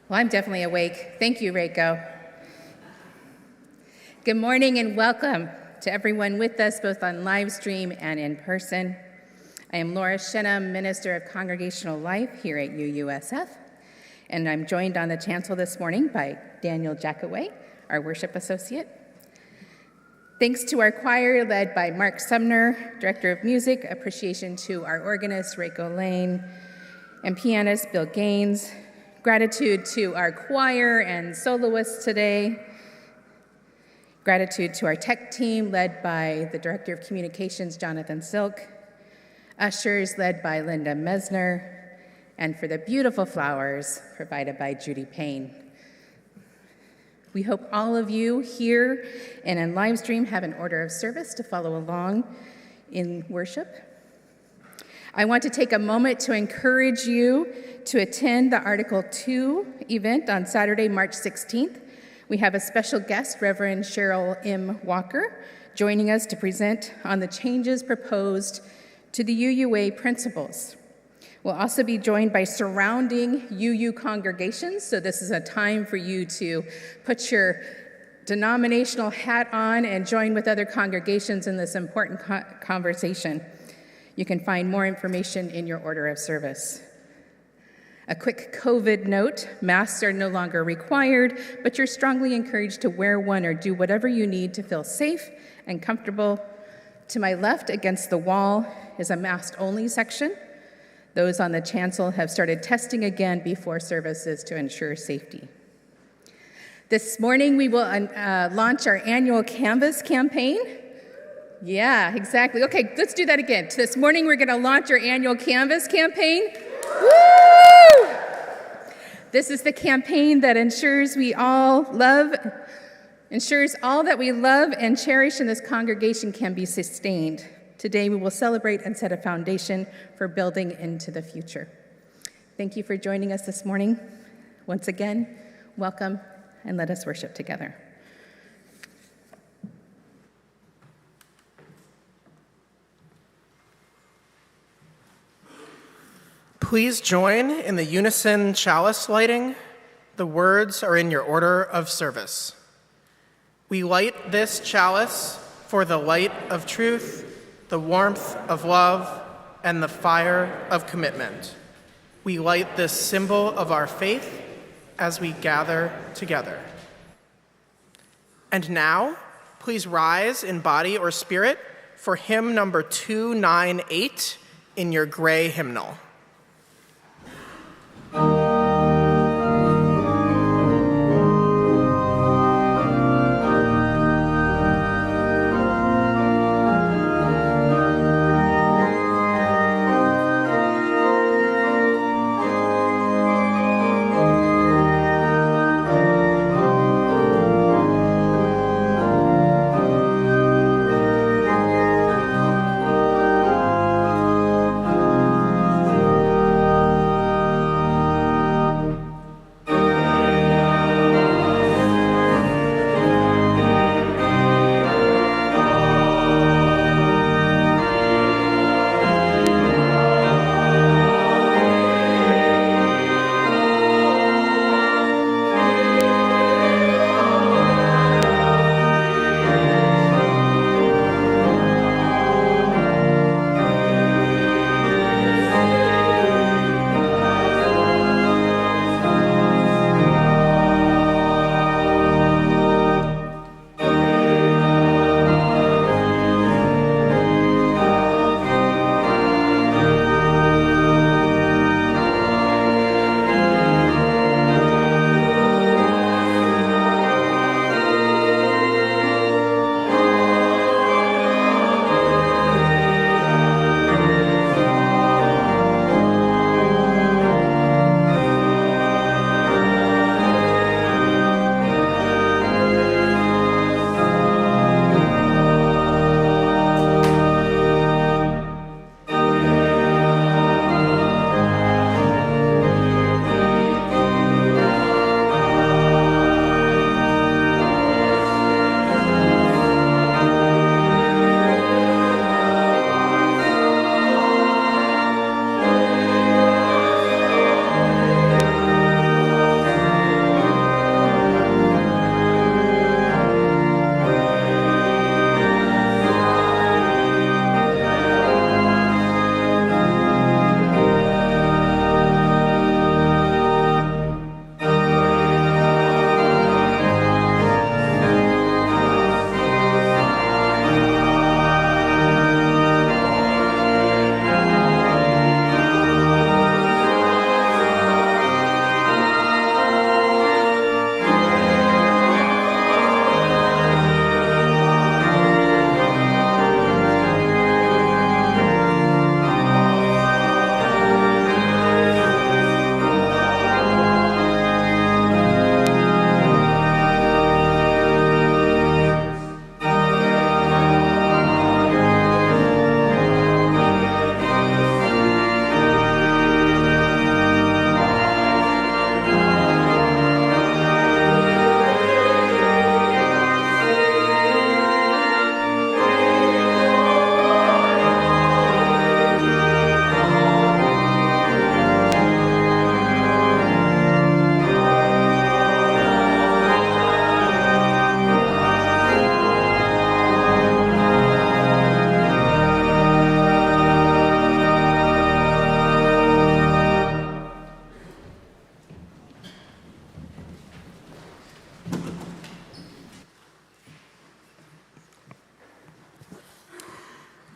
Well, I'm definitely awake. Thank you, Reiko. Good morning and welcome to everyone with us, both on live stream and in person. I am Laura Shenham, Minister of Congregational Life here at UUSF, and I'm joined on the chancel this morning by Daniel Jackaway, our worship associate. Thanks to our choir led by Mark Sumner, Director of Music, appreciation to our organist, Reiko Lane, and pianist, Bill Gaines. Gratitude to our choir and soloists today. Gratitude to our tech team led by the Director of Communications, Jonathan Silk. Ushers led by Linda Messner. And for the beautiful flowers provided by Judy Payne. We hope all of you here and in live stream have an order of service to follow along in worship. I want to take a moment to encourage you to attend the Article 2 event on Saturday, March 16th. We have a special guest, Reverend Cheryl M. Walker, joining us to present on the changes proposed to the UUA principles. We'll also be joined by surrounding UU congregations, so this is a time for you to put your denominational hat on and join with other congregations in this important conversation. You can find more information in your order of service. A quick COVID note, masks are no longer required, but you're strongly encouraged to wear one or do whatever you need to feel safe and comfortable. To my left against the wall is a mask-only section. Those on the chancel have started testing again before services to ensure safety. This morning we will launch our annual Canvas campaign. Yeah, exactly. Okay, let's do that again. This morning we're going to launch our annual Canvas campaign. Woo! This is the campaign that ensures all that we love and cherish in this congregation can be sustained. Today we will celebrate and set a foundation for building into the future. Thank you for joining us this morning. Once again, welcome, and let us worship together. Please join in the unison chalice lighting. The words are in your order of service. We light this chalice for the light of truth, the warmth of love, and the fire of commitment. We light this symbol of our faith as we gather together. And now, please rise in body or spirit for hymn number 298 in your gray hymnal.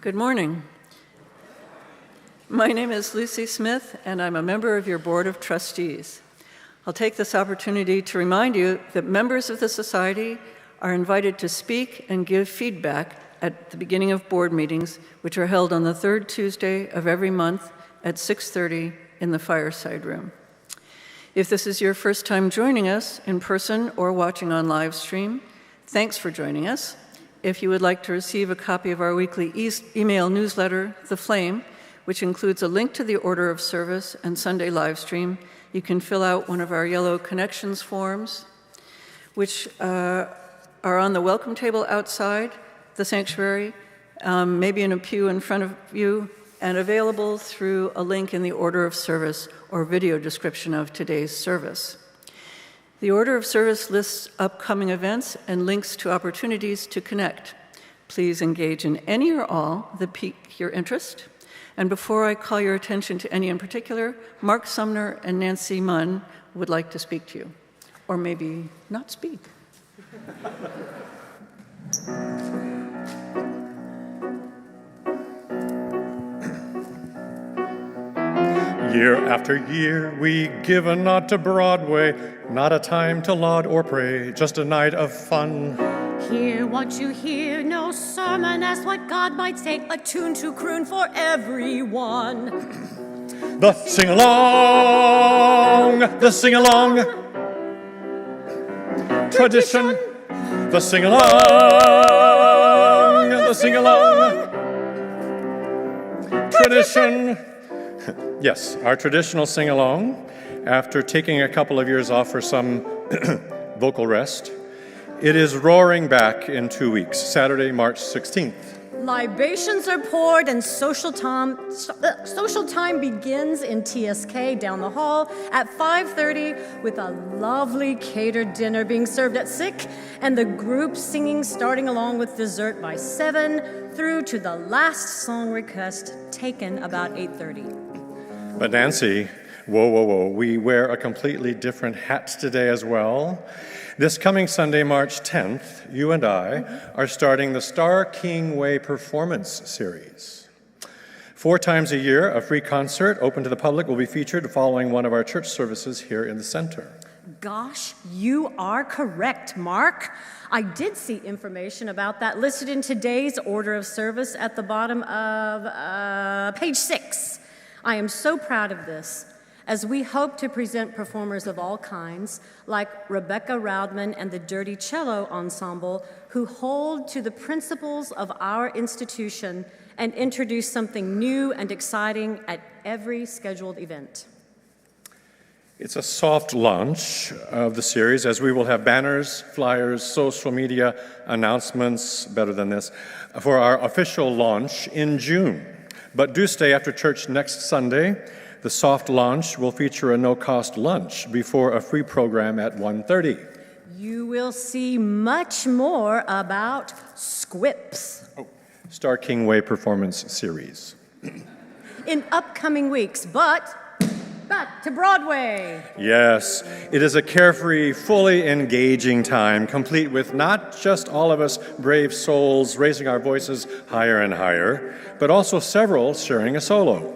Good morning. My name is Lucy Smith, and I'm a member of your Board of Trustees. I'll take this opportunity to remind you that members of the Society are invited to speak and give feedback at the beginning of board meetings, which are held on the third Tuesday of every month at 6:30 in the Fireside Room. If this is your first time joining us in person or watching on live stream, thanks for joining us. If you would like to receive a copy of our weekly email newsletter, The Flame, which includes a link to the order of service and Sunday live stream, you can fill out one of our yellow connections forms, which are on the welcome table outside the sanctuary, maybe in a pew in front of you, and available through a link in the order of service or video description of today's service. The order of service lists upcoming events and links to opportunities to connect. Please engage in any or all that pique your interest. And before I call your attention to any in particular, Mark Sumner and Nancy Munn would like to speak to you, or maybe not speak. Year after year, we give a nod to Broadway, not a time to laud or pray, just a night of fun. Hear what you hear, no sermon, ask what God might say, a tune to croon for everyone. The sing-along, the sing-along, tradition, the sing-along, the sing-along, tradition. Yes, our traditional sing-along, after taking a couple of years off for some vocal rest, it is roaring back in 2 weeks, Saturday, March 16th. Libations are poured and social time begins in TSK down the hall at 5:30 with a lovely catered dinner being served at 6 and the group singing starting along with dessert by 7 through to the last song request taken about 8:30. But Nancy, whoa, we wear a completely different hat today as well. This coming Sunday, March 10th, you and I are starting the Star King Way Performance Series. 4 times a year, a free concert open to the public will be featured following one of our church services here in the center. Gosh, you are correct, Mark. I did see information about that listed in today's order of service at the bottom of page 6. I am so proud of this, as we hope to present performers of all kinds, like Rebecca Roudman and the Dirty Cello Ensemble, who hold to the principles of our institution and introduce something new and exciting at every scheduled event. It's a soft launch of the series, as we will have banners, flyers, social media announcements, better than this, for our official launch in June. But do stay after church next Sunday. The soft launch will feature a no-cost lunch before a free program at 1:30. You will see much more about Squips. Star King Way Performance Series. In upcoming weeks, but back to Broadway. Yes, it is a carefree, fully engaging time, complete with not just all of us brave souls raising our voices higher and higher, but also several sharing a solo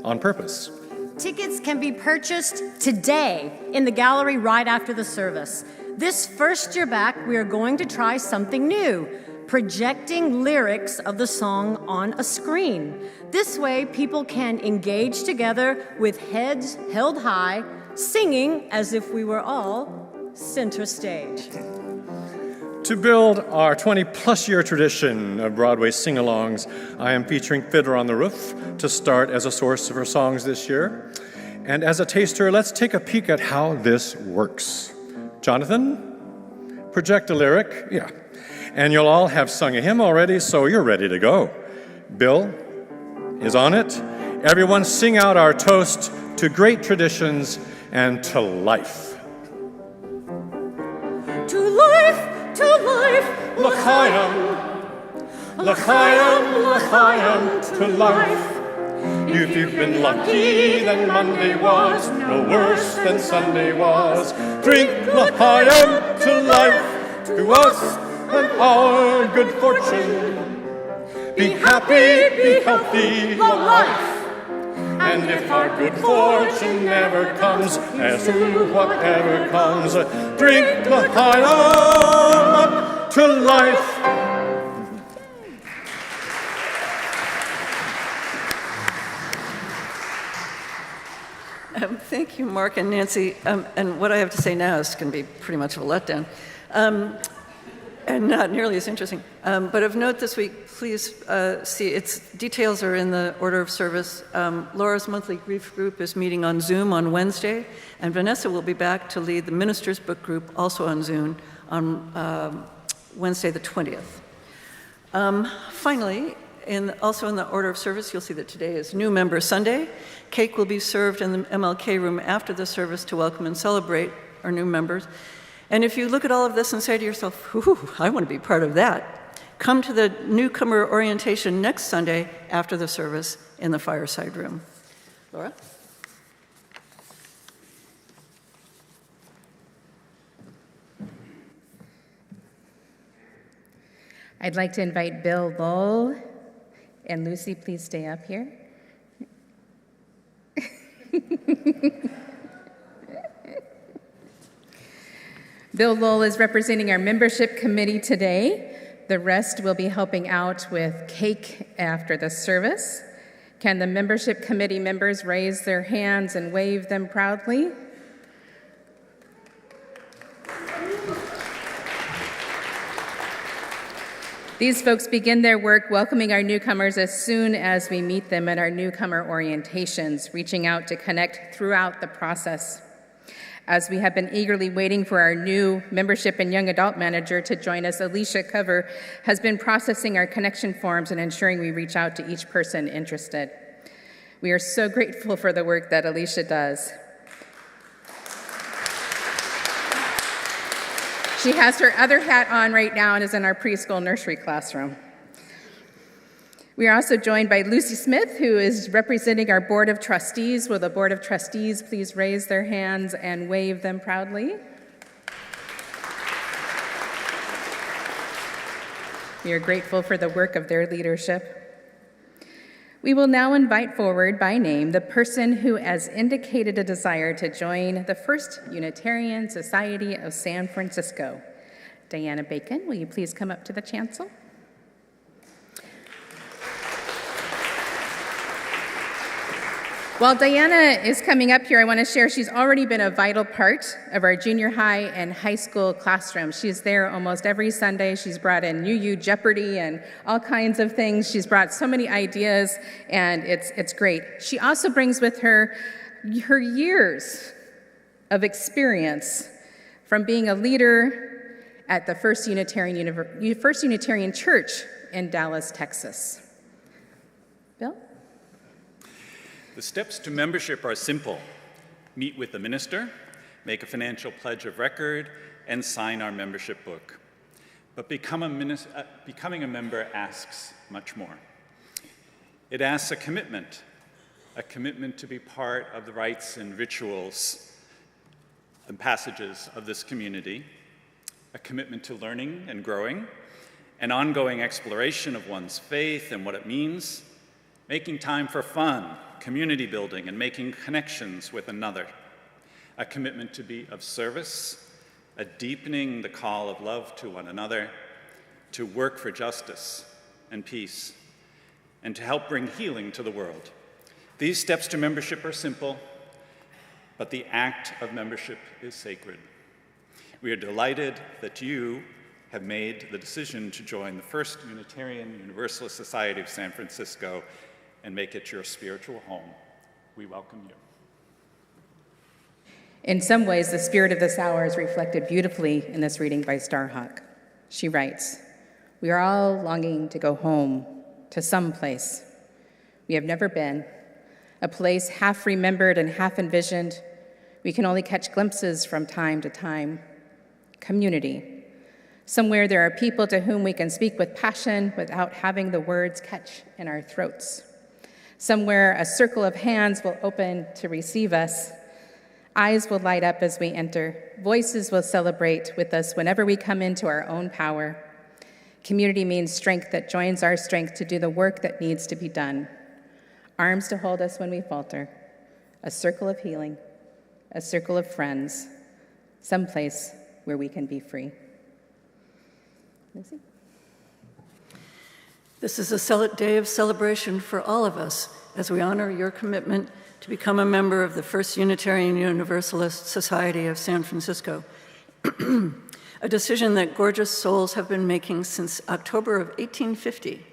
on purpose. Tickets can be purchased today in the gallery right after the service. This first year back, we are going to try something new, projecting lyrics of the song on a screen. This way, people can engage together with heads held high, singing as if we were all center stage. To build our 20-plus year tradition of Broadway sing-alongs, I am featuring Fiddler on the Roof to start as a source for songs this year. And as a taster, let's take a peek at how this works. Jonathan, project a lyric. Yeah. And you'll all have sung a hymn already, so you're ready to go. Bill is on it. Everyone sing out our toast to great traditions and to life. To life, L'chaim, l'chaim, l'chaim, to life. If you've been lucky, then Monday was no worse than Sunday was. Drink l'chaim to life, to us and our good fortune. be happy, be healthy, love life. And if our good fortune never comes, as to whatever comes, drink the high up to life. Thank you, Mark and Nancy. And what I have to say now is going to be pretty much of a letdown. And not nearly as interesting. But of note this week, please see, its details are in the order of service. Laura's monthly grief group is meeting on Zoom on Wednesday, and Vanessa will be back to lead the Ministers' Book Group, also on Zoom, on Wednesday the 20th. Finally, also in the order of service, you'll see that today is New Member Sunday. Cake will be served in the MLK room after the service to welcome and celebrate our new members. And if you look at all of this and say to yourself, ooh, I want to be part of that, come to the newcomer orientation next Sunday after the service in the fireside room. Laura? I'd like to invite Bill Lowell and Lucy, please stay up here. Bill Lowell is representing our membership committee today. The rest will be helping out with cake after the service. Can the membership committee members raise their hands and wave them proudly? These folks begin their work welcoming our newcomers as soon as we meet them at our newcomer orientations, reaching out to connect throughout the process. As we have been eagerly waiting for our new membership and young adult manager to join us, Alicia Cover has been processing our connection forms and ensuring we reach out to each person interested. We are so grateful for the work that Alicia does. She has her other hat on right now and is in our preschool nursery classroom. We are also joined by Lucy Smith, who is representing our Board of Trustees. Will the Board of Trustees please raise their hands and wave them proudly? We are grateful for the work of their leadership. We will now invite forward by name the person who has indicated a desire to join the First Unitarian Society of San Francisco. Diana Bacon, will you please come up to the chancel? While Diana is coming up here, I want to share she's already been a vital part of our junior high and high school classroom. She's there almost every Sunday. She's brought in UU Jeopardy and all kinds of things. She's brought so many ideas, and it's great. She also brings with her years of experience from being a leader at the First Unitarian Church in Dallas, Texas. Bill? The steps to membership are simple. Meet with the minister, make a financial pledge of record, and sign our membership book. But becoming a member asks much more. It asks a commitment to be part of the rites and rituals and passages of this community, a commitment to learning and growing, an ongoing exploration of one's faith and what it means, making time for fun, community building, and making connections with another, a commitment to be of service, a deepening the call of love to one another, to work for justice and peace, and to help bring healing to the world. These steps to membership are simple, but the act of membership is sacred. We are delighted that you have made the decision to join the First Unitarian Universalist Society of San Francisco and make it your spiritual home. We welcome you. In some ways, the spirit of this hour is reflected beautifully in this reading by Starhawk. She writes, "We are all longing to go home, to some place we have never been, a place half remembered and half envisioned. We can only catch glimpses from time to time. Community. Somewhere there are people to whom we can speak with passion without having the words catch in our throats. Somewhere a circle of hands will open to receive us. Eyes will light up as we enter. Voices will celebrate with us whenever we come into our own power. Community means strength that joins our strength to do the work that needs to be done. Arms to hold us when we falter. A circle of healing. A circle of friends. Someplace where we can be free. Lucy? This is a day of celebration for all of us as we honor your commitment to become a member of the First Unitarian Universalist Society of San Francisco, a decision that gorgeous souls have been making since October of 1850.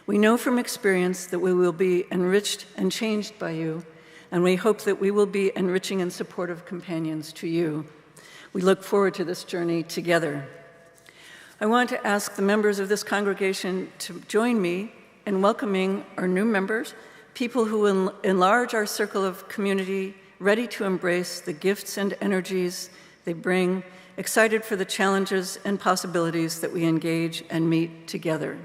We know from experience that we will be enriched and changed by you, and we hope that we will be enriching and supportive companions to you. We look forward to this journey together. I want to ask the members of this congregation to join me in welcoming our new members, people who will enlarge our circle of community, ready to embrace the gifts and energies they bring, excited for the challenges and possibilities that we engage and meet together.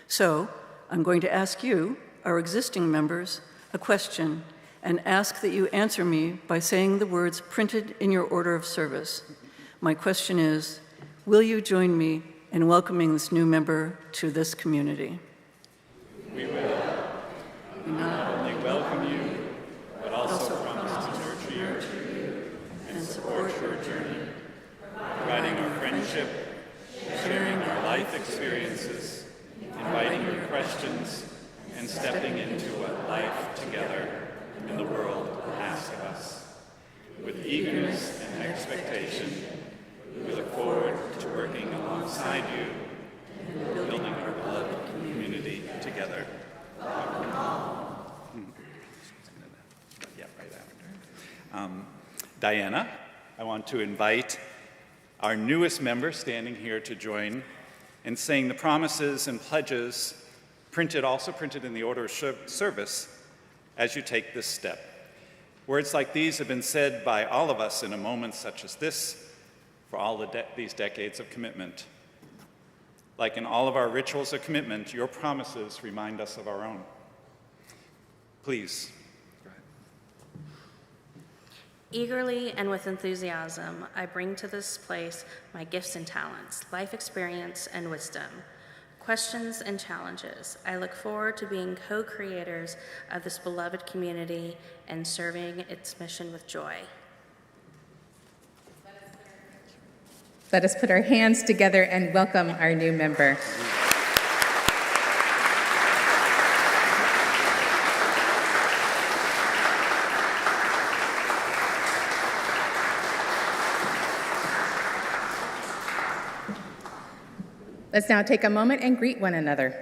So, I'm going to ask you, our existing members, a question and ask that you answer me by saying the words printed in your order of service. My question is, will you join me in welcoming this new member to this community? We will. We not only welcome you, but also promise to nurture you and support your journey, providing our friendship, sharing our life experiences, inviting your questions, and stepping into what life together in the world asks of us. With eagerness and expectation, we look forward to working alongside you and building our beloved community together. Diana, I want to invite our newest member standing here to join in saying the promises and pledges also printed in the order of service as you take this step. Words like these have been said by all of us in a moment such as this for all these decades of commitment. Like in all of our rituals of commitment, your promises remind us of our own. Please. Eagerly and with enthusiasm, I bring to this place my gifts and talents, life experience and wisdom, questions and challenges. I look forward to being co-creators of this beloved community and serving its mission with joy. Let us put our hands together and welcome our new member. Let's now take a moment and greet one another.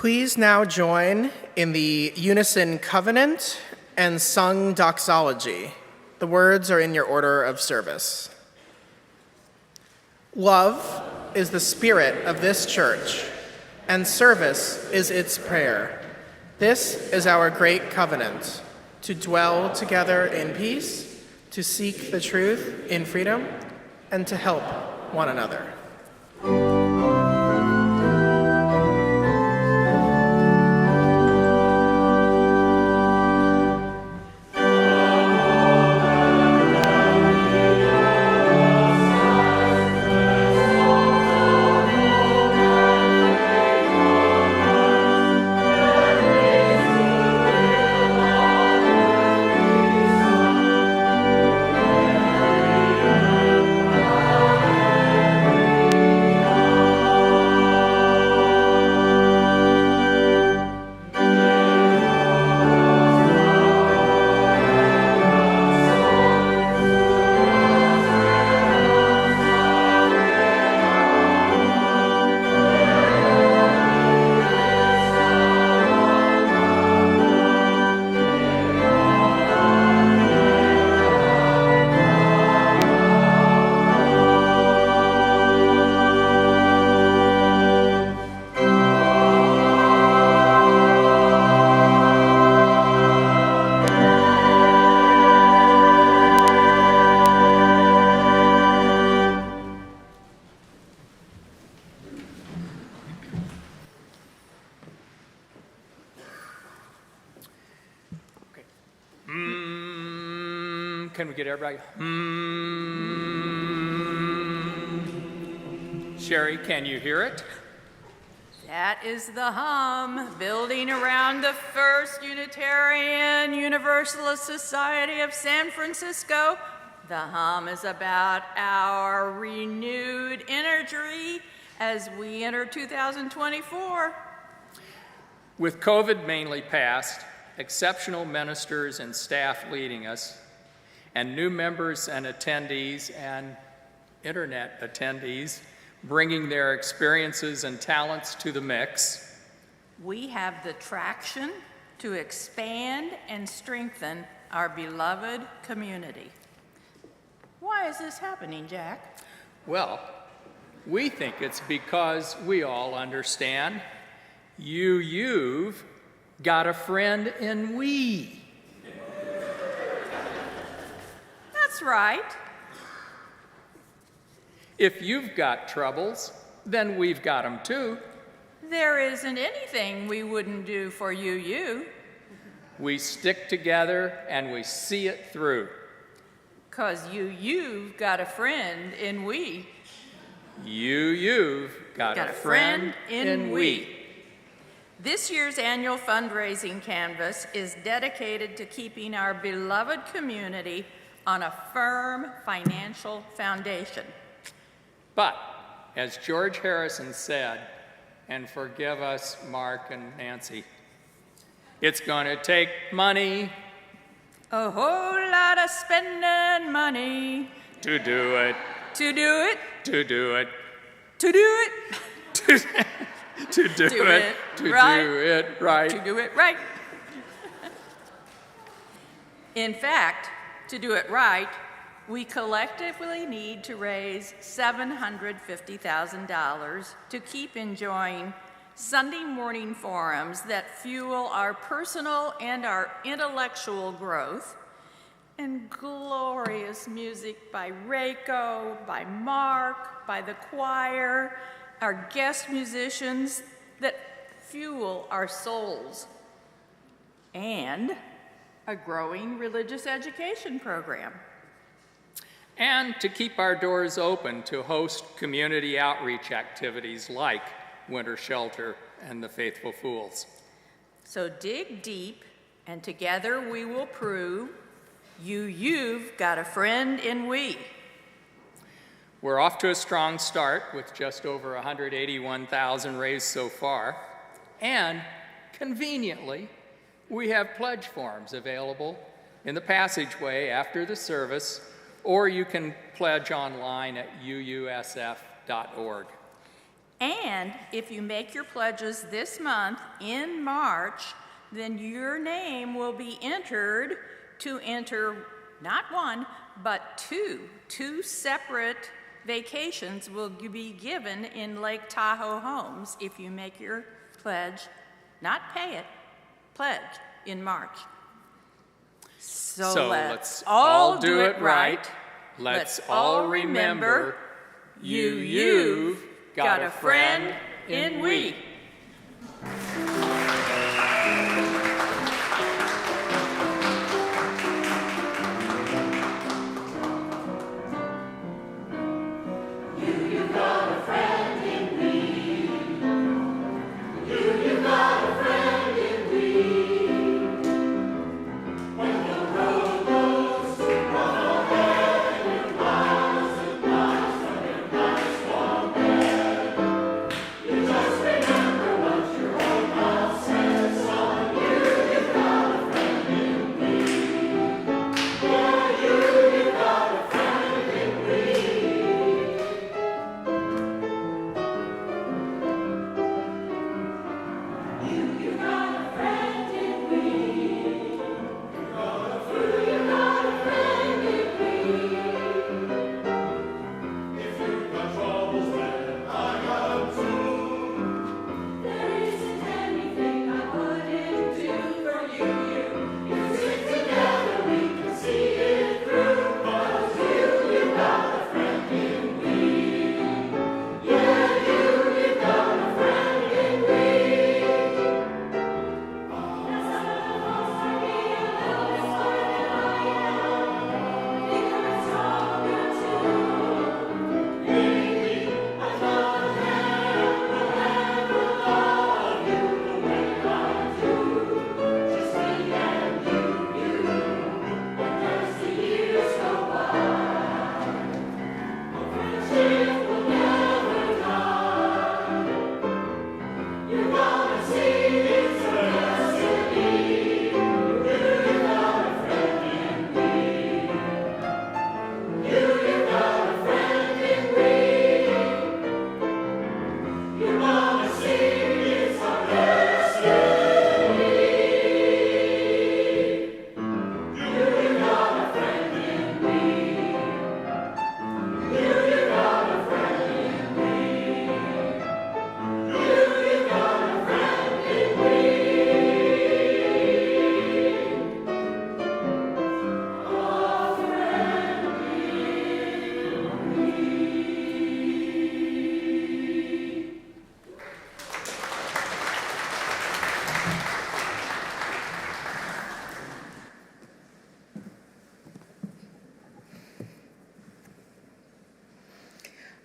Please now join in the unison covenant and sung doxology. The words are in your order of service. Love is the spirit of this church, and service is its prayer. This is our great covenant, to dwell together in peace, to seek the truth in freedom, and to help one another. Can we get everybody? Sherry, can you hear it? That is the hum building around the First Unitarian Universalist Society of San Francisco. The hum is about our renewed energy as we enter 2024. With COVID mainly past, exceptional ministers and staff leading us, and new members and attendees and internet attendees bringing their experiences and talents to the mix, we have the traction to expand and strengthen our beloved community. Why is this happening, Jack? well, we think it's because we all understand you've got a friend in we. That's right. If you've got troubles, then we've got them too. There isn't anything we wouldn't do for you. We stick together and we see it through. 'Cause you've got a friend in we. You've got a friend in we. This year's annual fundraising canvas is dedicated to keeping our beloved community on a firm financial foundation. But, as George Harrison said, and forgive us, Mark and Nancy, it's going to take money. A whole lot of spending money. To do it. To do it. To do it. To do it. To do it. To right. do it right. To do it right. In fact, to do it right, we collectively need to raise $750,000 to keep enjoying Sunday morning forums that fuel our personal and our intellectual growth, and glorious music by Reiko, by Mark, by the choir, our guest musicians that fuel our souls, and a growing religious education program. And to keep our doors open to host community outreach activities like Winter Shelter and the Faithful Fools. So dig deep, and together we will prove you've got a friend in we. We're off to a strong start with just over $181,000 raised so far, and conveniently, we have pledge forms available in the passageway after the service, or you can pledge online at UUSF.org. And if you make your pledges this month in March, then your name will be entered to enter not one, but two separate vacations will be given in Lake Tahoe homes if you make your pledge, not pay it, pledge in March. So let's all do it right. Let's all remember you've got a friend in we.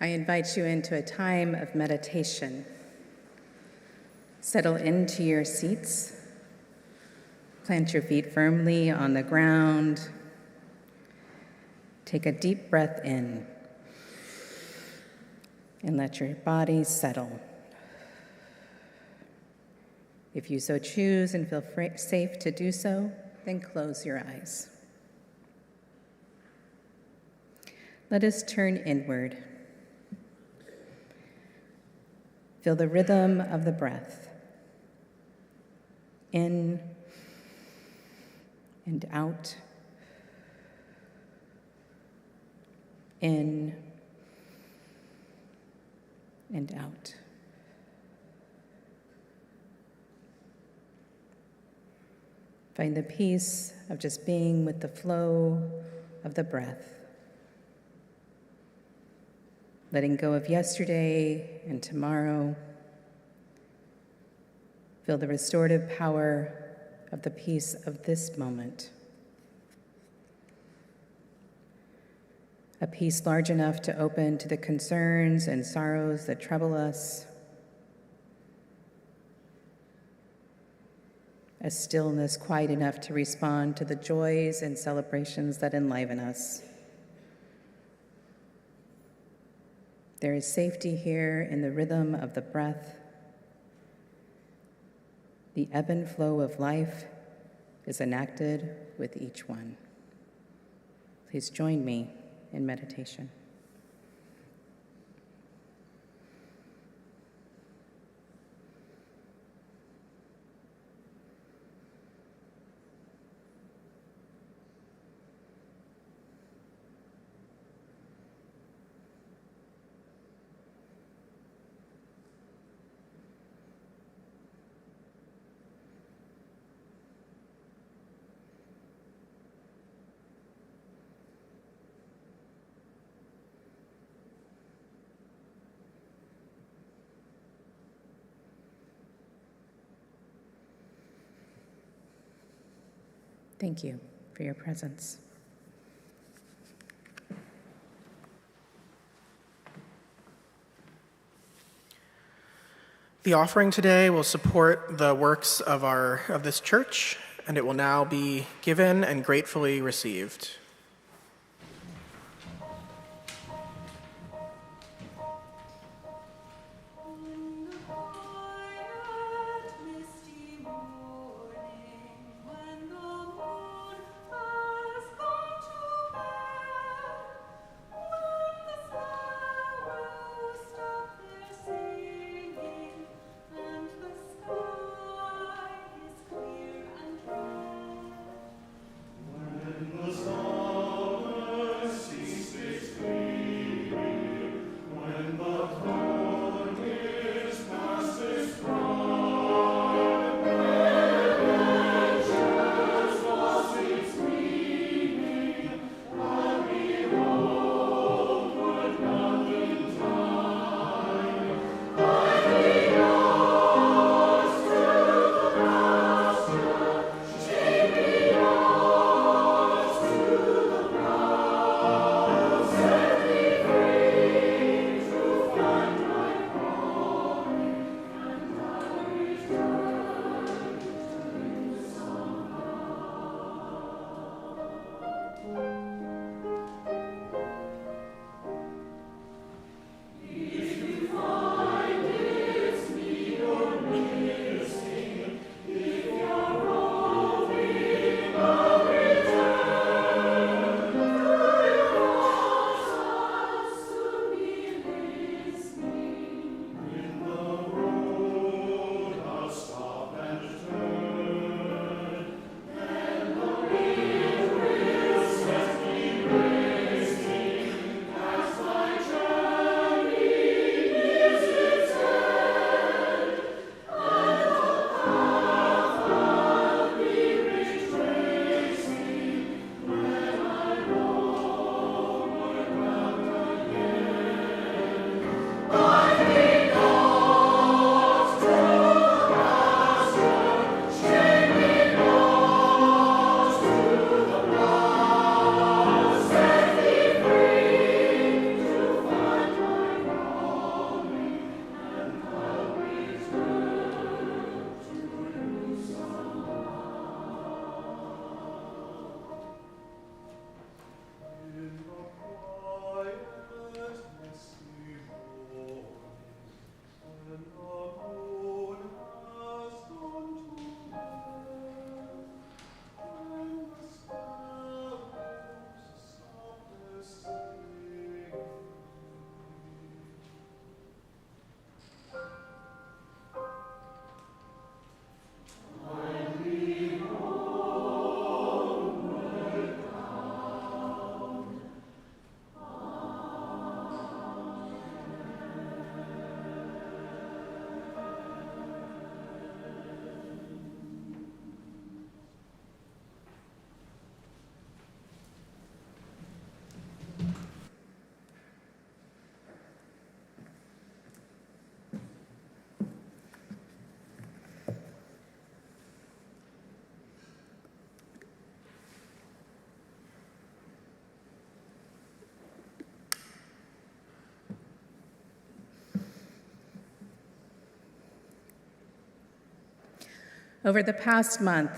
I invite you into a time of meditation. Settle into your seats. Plant your feet firmly on the ground. Take a deep breath in and let your body settle. If you so choose and feel safe to do so, then close your eyes. Let us turn inward. Feel the rhythm of the breath. In and out. In and out. Find the peace of just being with the flow of the breath. Letting go of yesterday and tomorrow. Feel the restorative power of the peace of this moment. A peace large enough to open to the concerns and sorrows that trouble us. A stillness quiet enough to respond to the joys and celebrations that enliven us. There is safety here in the rhythm of the breath. The ebb and flow of life is enacted with each one. Please join me in meditation. Thank you for your presence. The offering today will support the works of this church, and it will now be given and gratefully received. Over the past month,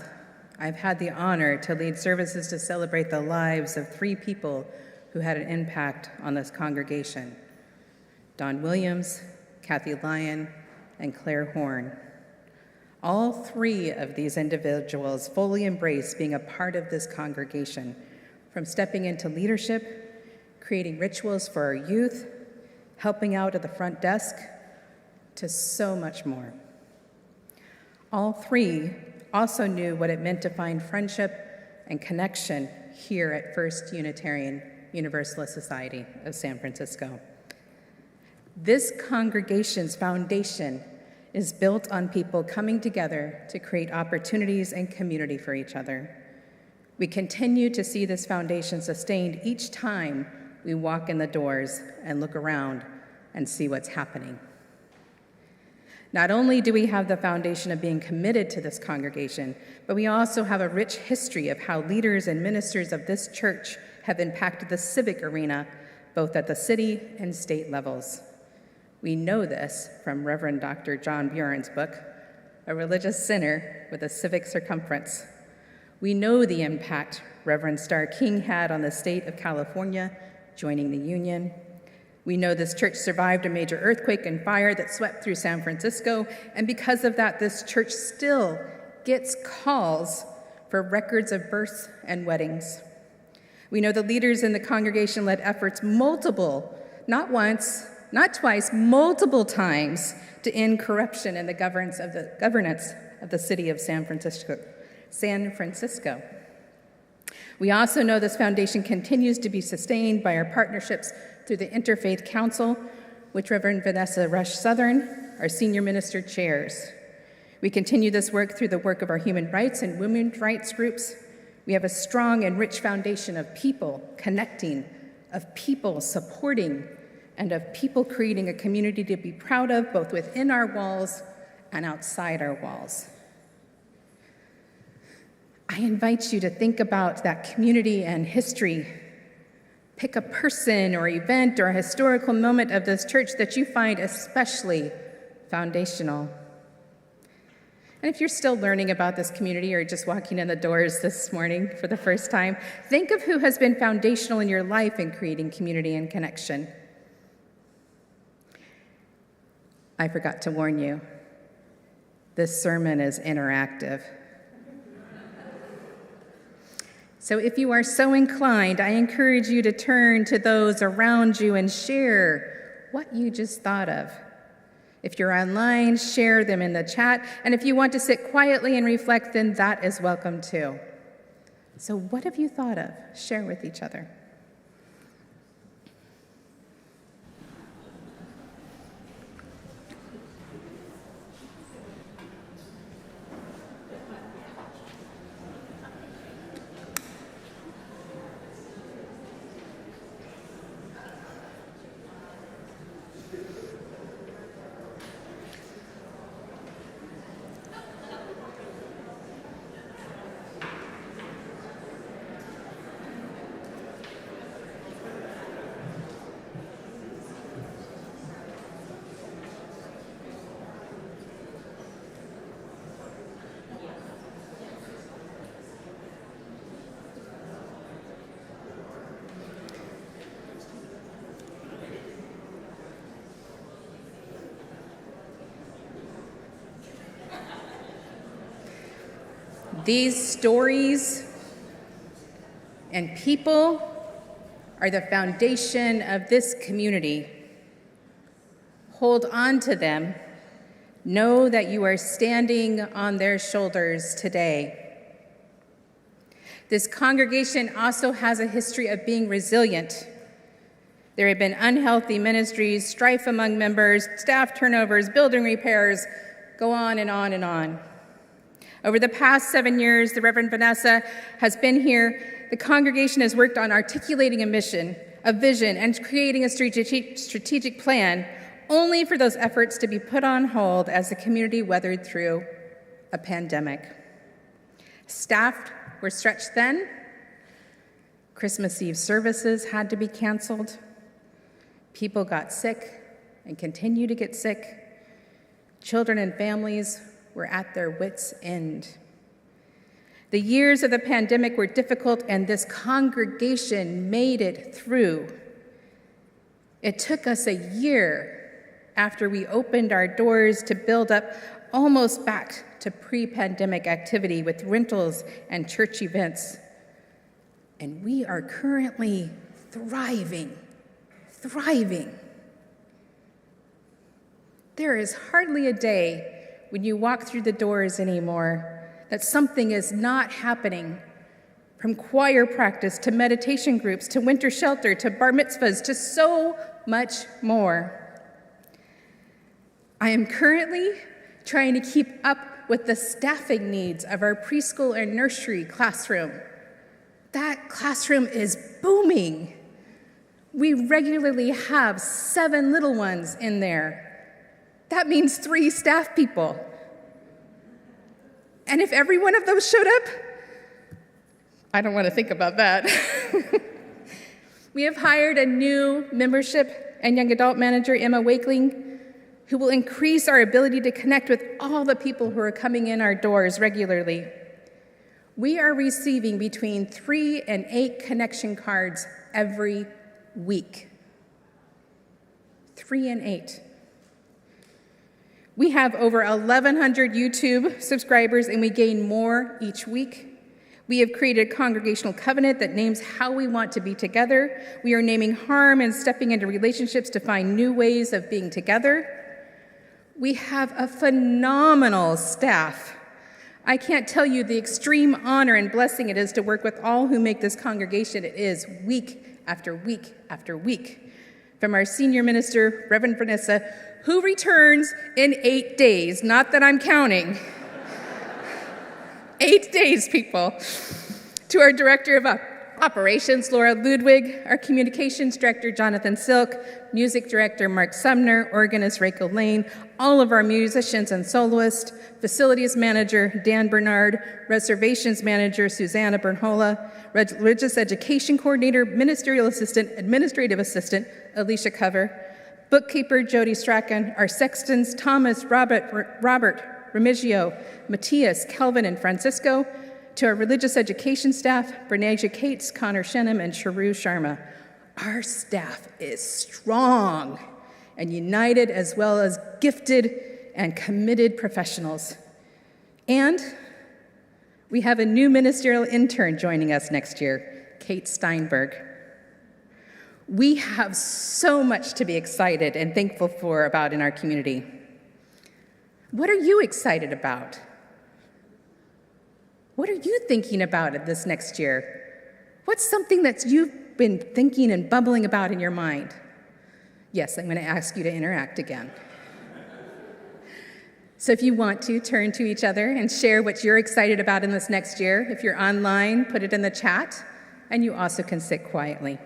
I've had the honor to lead services to celebrate the lives of 3 people who had an impact on this congregation: Don Williams, Kathy Lyon, and Claire Horn. All 3 of these individuals fully embrace being a part of this congregation, from stepping into leadership, creating rituals for our youth, helping out at the front desk, to so much more. All 3 also knew what it meant to find friendship and connection here at First Unitarian Universalist Society of San Francisco. This congregation's foundation is built on people coming together to create opportunities and community for each other. We continue to see this foundation sustained each time we walk in the doors and look around and see what's happening. Not only do we have the foundation of being committed to this congregation, but we also have a rich history of how leaders and ministers of this church have impacted the civic arena, both at the city and state levels. We know this from Reverend Dr. John Buren's book, A Religious Sinner with a Civic Circumference. We know the impact Reverend Starr King had on the state of California, joining the Union. We know this church survived a major earthquake and fire that swept through San Francisco, and because of that, this church still gets calls for records of births and weddings. We know the leaders in the congregation led efforts multiple, not once, not twice, multiple times to end corruption in the governance of the city of San Francisco. We also know this foundation continues to be sustained by our partnerships through the Interfaith Council, which Reverend Vanessa Rush Southern, our senior minister, chairs. We continue this work through the work of our human rights and women's rights groups. We have a strong and rich foundation of people connecting, of people supporting, and of people creating a community to be proud of, both within our walls and outside our walls. I invite you to think about that community and history. Pick a person or event or a historical moment of this church that you find especially foundational. And if you're still learning about this community or just walking in the doors this morning for the first time, think of who has been foundational in your life in creating community and connection. I forgot to warn you, this sermon is interactive. So if you are so inclined, I encourage you to turn to those around you and share what you just thought of. If you're online, share them in the chat. And if you want to sit quietly and reflect, then that is welcome too. So what have you thought of? Share with each other. These stories and people are the foundation of this community. Hold on to them. Know that you are standing on their shoulders today. This congregation also has a history of being resilient. There have been unhealthy ministries, strife among members, staff turnovers, building repairs, go on and on and on. Over the past 7 years, the Reverend Vanessa has been here. The congregation has worked on articulating a mission, a vision, and creating a strategic plan, only for those efforts to be put on hold as the community weathered through a pandemic. Staff were stretched thin. Christmas Eve services had to be canceled. People got sick and continue to get sick. Children and families were at their wits' end. The years of the pandemic were difficult, and this congregation made it through. It took us a year after we opened our doors to build up almost back to pre-pandemic activity with rentals and church events. And we are currently thriving. There is hardly a day when you walk through the doors anymore that something is not happening, from choir practice to meditation groups to winter shelter to bar mitzvahs to so much more. I am currently trying to keep up with the staffing needs of our preschool and nursery classroom. That classroom is booming. We regularly have 7 little ones in there. That means 3 staff people. And if every one of those showed up, I don't want to think about that. We have hired a new membership and young adult manager, Emma Wakeling, who will increase our ability to connect with all the people who are coming in our doors regularly. We are receiving between 3 and 8 connection cards every week. 3 and 8. We have over 1,100 YouTube subscribers, and we gain more each week. We have created a congregational covenant that names how we want to be together. We are naming harm and stepping into relationships to find new ways of being together. We have a phenomenal staff. I can't tell you the extreme honor and blessing it is to work with all who make this congregation it is, week after week after week. From our senior minister, Reverend Vanessa, who returns in 8 days, not that I'm counting. 8 days, people. To our director of operations, Laura Ludwig, our communications director, Jonathan Silk, music director, Mark Sumner, organist, Rachel Lane, all of our musicians and soloists, facilities manager, Dan Bernard, reservations manager, Susanna Bernhola, religious education coordinator, ministerial assistant, administrative assistant, Alicia Cover, bookkeeper, Jody Strachan, our sextons, Thomas, Robert, Remigio, Matthias, Kelvin, and Francisco, to our religious education staff, Bernasia Cates, Connor Shenham, and Sharu Sharma. Our staff is strong and united, as well as gifted and committed professionals. And we have a new ministerial intern joining us next year, Kate Steinberg. We have so much to be excited and thankful for about in our community. What are you excited about? What are you thinking about this next year? What's something that you've been thinking and bubbling about in your mind? Yes, I'm going to ask you to interact again. So if you want to, turn to each other and share what you're excited about in this next year. If you're online, put it in the chat, and you also can sit quietly.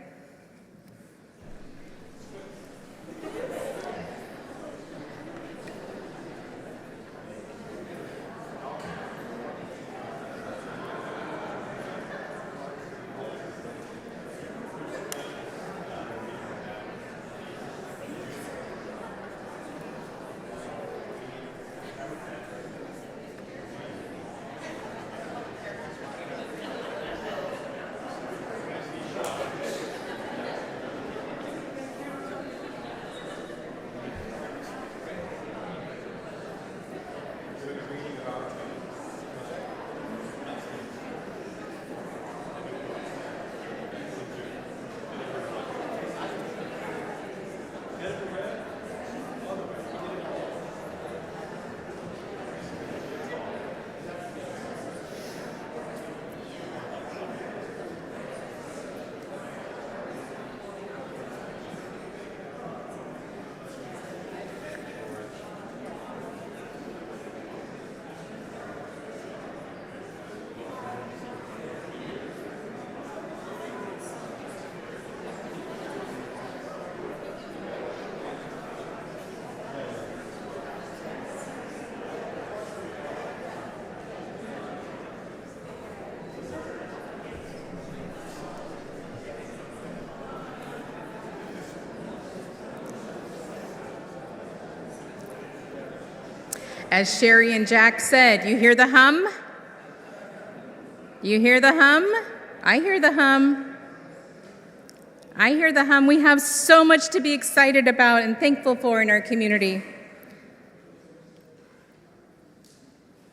As Sherry and Jack said, you hear the hum? You hear the hum? I hear the hum. I hear the hum. We have so much to be excited about and thankful for in our community.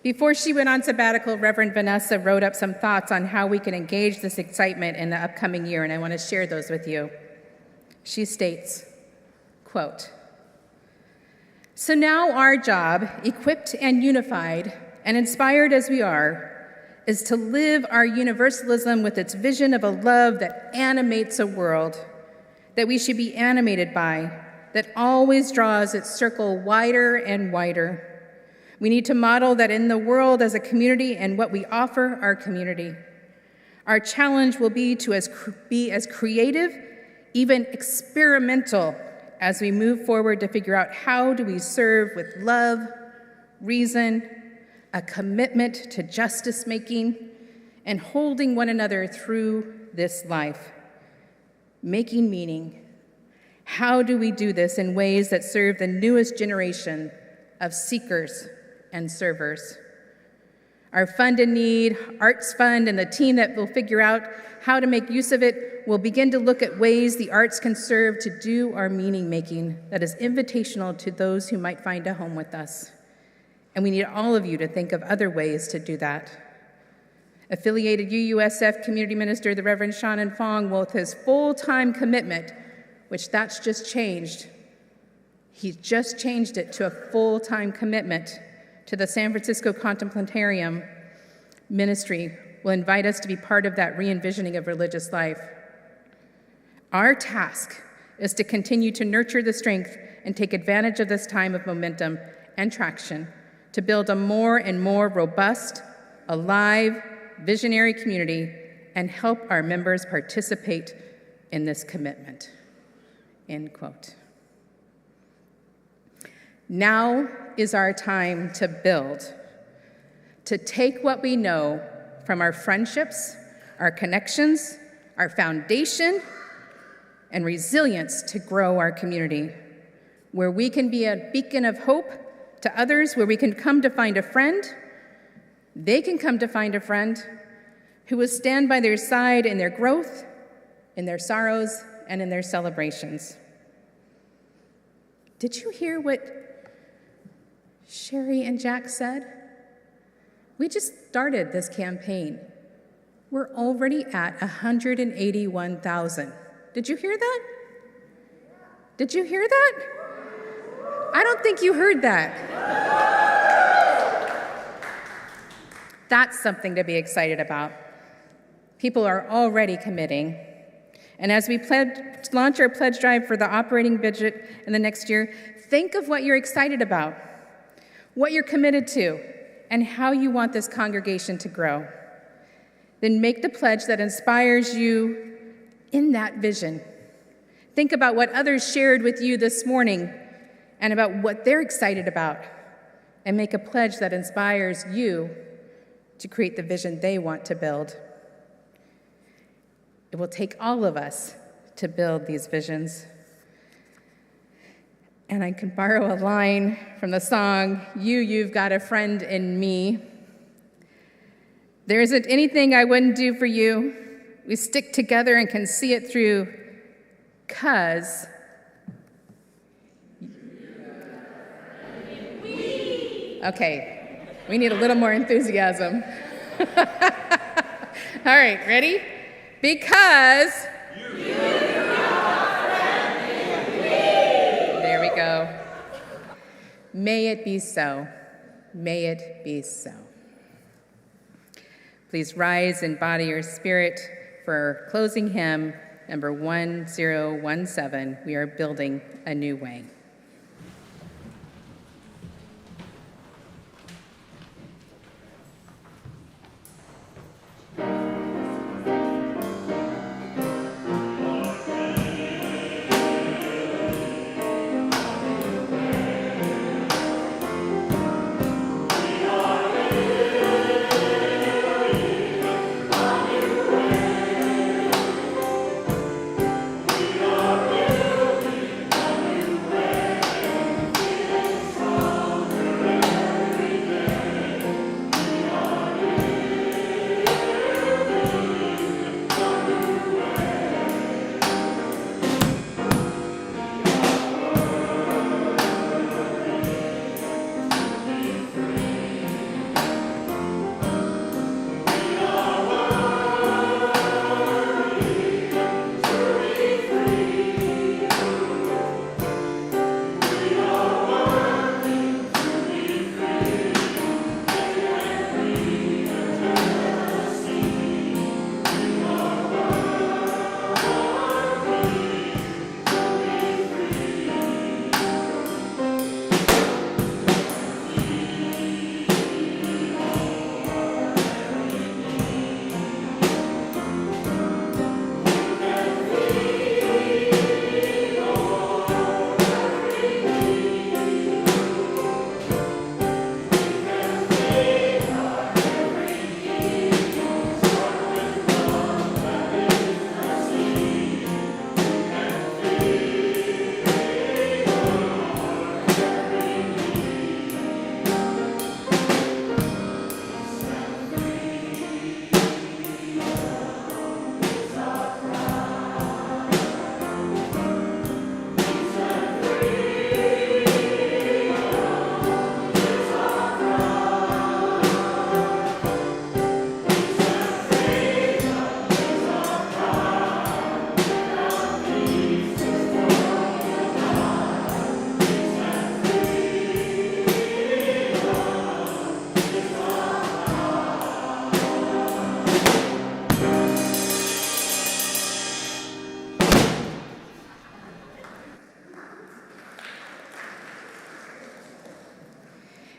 Before she went on sabbatical, Reverend Vanessa wrote up some thoughts on how we can engage this excitement in the upcoming year, and I want to share those with you. She states, quote, "So now our job, equipped and unified and inspired as we are, is to live our universalism with its vision of a love that animates a world that we should be animated by, that always draws its circle wider and wider. We need to model that in the world as a community and what we offer our community. Our challenge will be to be as creative, even experimental, as we move forward to figure out how do we serve with love, reason, a commitment to justice making, and holding one another through this life, making meaning. How do we do this in ways that serve the newest generation of seekers and servers? Our Fund in Need, Arts Fund, and the team that will figure out how to make use of it will begin to look at ways the arts can serve to do our meaning making that is invitational to those who might find a home with us. And we need all of you to think of other ways to do that. Affiliated UUSF Community Minister, the Reverend Shannon Fong, with his full-time commitment, which that's just changed. He's just changed it to a full-time commitment to the San Francisco Contemplatorium ministry, will invite us to be part of that re-envisioning of religious life. Our task is to continue to nurture the strength and take advantage of this time of momentum and traction to build a more and more robust, alive, visionary community and help our members participate in this commitment. End quote. Now is our time to build, to take what we know from our friendships, our connections, our foundation, and resilience to grow our community, where we can be a beacon of hope to others, where we can come to find a friend, they can come to find a friend who will stand by their side in their growth, in their sorrows, and in their celebrations. Did you hear what Sherry and Jack said? We just started this campaign. We're already at 181,000. Did you hear that? Did you hear that? I don't think you heard that. That's something to be excited about. People are already committing. And as we launch our pledge drive for the operating budget in the next year, think of what you're excited about, what you're committed to, and how you want this congregation to grow. Then make the pledge that inspires you in that vision. Think about what others shared with you this morning and about what they're excited about, and make a pledge that inspires you to create the vision they want to build. It will take all of us to build these visions. And I can borrow a line from the song, You've Got a Friend in Me. There isn't anything I wouldn't do for you. We stick together and can see it through, 'cause okay, we need a little more enthusiasm. All right, ready? Because there we go. May it be so. May it be so. Please rise and body your spirit for closing hymn number 1017. We are building a new way. Way.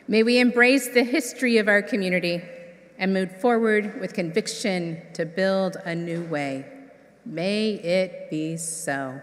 May we embrace the history of our community and move forward with conviction to build a new way. May it be so.